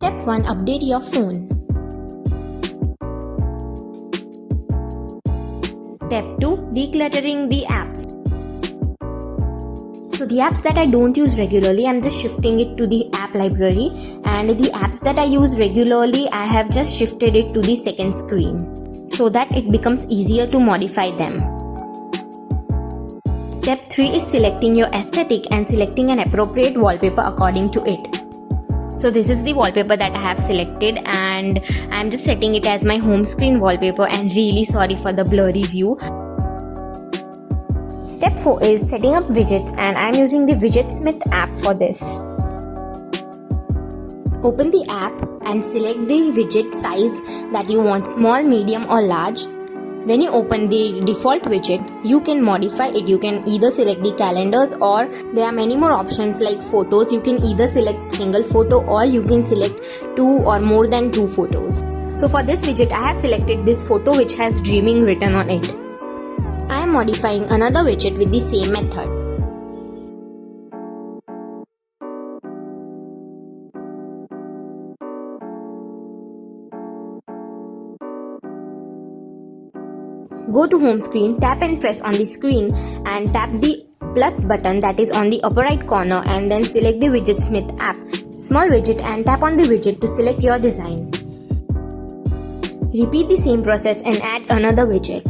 Step 1. Update your phone. Step 2. Decluttering the apps. So the apps that I don't use regularly, I'm just shifting it to the app library, and the apps that I use regularly, I have just shifted it to the second screen so that it becomes easier to modify them. Step 3 is selecting your aesthetic and selecting an appropriate wallpaper according to it. So this is the wallpaper that I have selected, and I'm just setting it as my home screen wallpaper, and really sorry for the blurry view. Step 4 is setting up widgets, and I'm using the Widgetsmith app for this. Open the app and select the widget size that you want, small, medium or large. When you open the default widget, you can modify it. You can either select the calendars, or there are many more options like photos. You can either select single photo, or you can select 2 or more than 2 photos. So for this widget, I have selected this photo which has dreaming written on it. I am modifying another widget with the same method. Go to home screen, tap and press on the screen and tap the plus button that is on the upper right corner, and then select the Widgetsmith app, small widget, and tap on the widget to select your design. Repeat the same process and add another widget.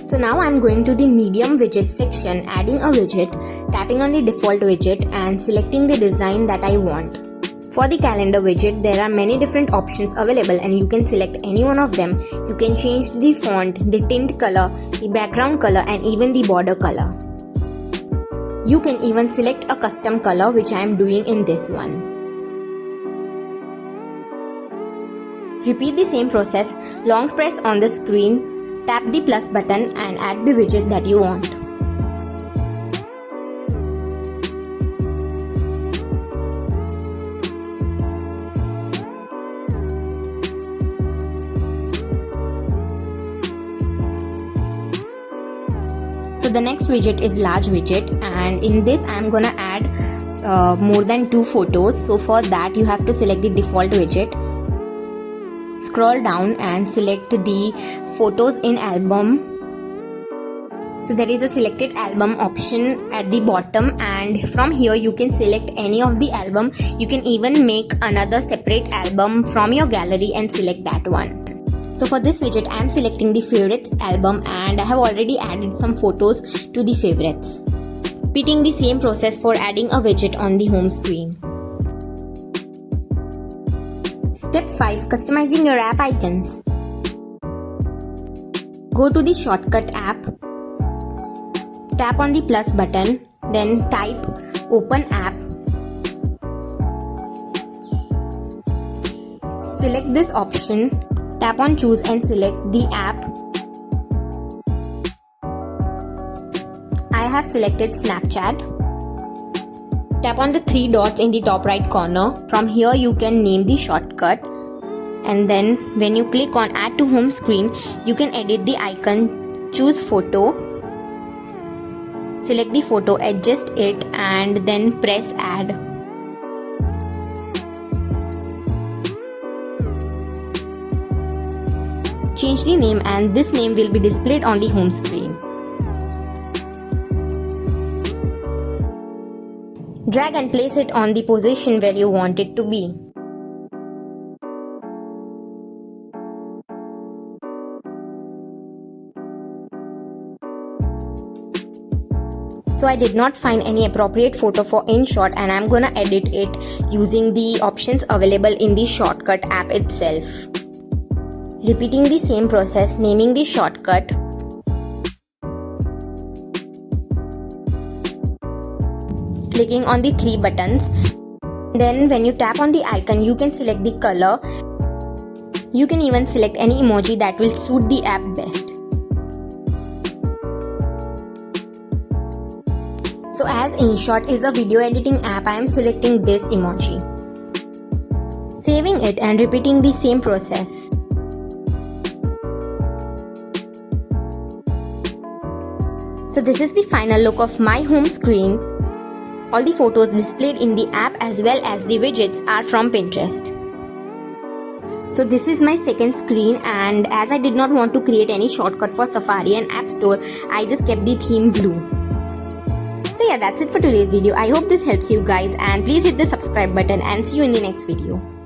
So now I'm going to the medium widget section, adding a widget, tapping on the default widget and selecting the design that I want. For the calendar widget, there are many different options available, and you can select any one of them. You can change the font, the tint color, the background color, and even the border color. You can even select a custom color, which I am doing in this one. Repeat the same process. Long press on the screen, tap the plus button and add the widget that you want. So the next widget is large widget, and in this I am gonna add more than 2 photos. So for that you have to select the default widget. Scroll down and select the photos in album. So there is a selected album option at the bottom, and from here you can select any of the album. You can even make another separate album from your gallery and select that one. So for this widget I am selecting the favorites album, and I have already added some photos to the favorites. Repeating the same process for adding a widget on the home screen. Step 5. Customizing your app icons. Go to the Shortcut app, tap on the plus button, then type Open App. Select this option, tap on Choose and select the app. I have selected Snapchat. Tap on the 3 dots in the top right corner. From here you can name the shortcut, and then when you click on Add to Home Screen, you can edit the icon, choose photo, select the photo, adjust it, and then press Add. Change the name, and this name will be displayed on the home screen. Drag and place it on the position where you want it to be. So I did not find any appropriate photo for InShot, and I'm gonna edit it using the options available in the Shortcut app itself. Repeating the same process, naming the shortcut, clicking on the 3 buttons. Then when you tap on the icon, you can select the color. You can even select any emoji that will suit the app best. So as InShot is a video editing app, I am selecting this emoji. saving it and repeating the same process. So this is the final look of my home screen. All the photos displayed in the app as well as the widgets are from Pinterest. So this is my second screen, and as I did not want to create any shortcut for Safari and App Store, I just kept the theme blue. So yeah, that's it for today's video. I hope this helps you guys, and please hit the subscribe button and see you in the next video.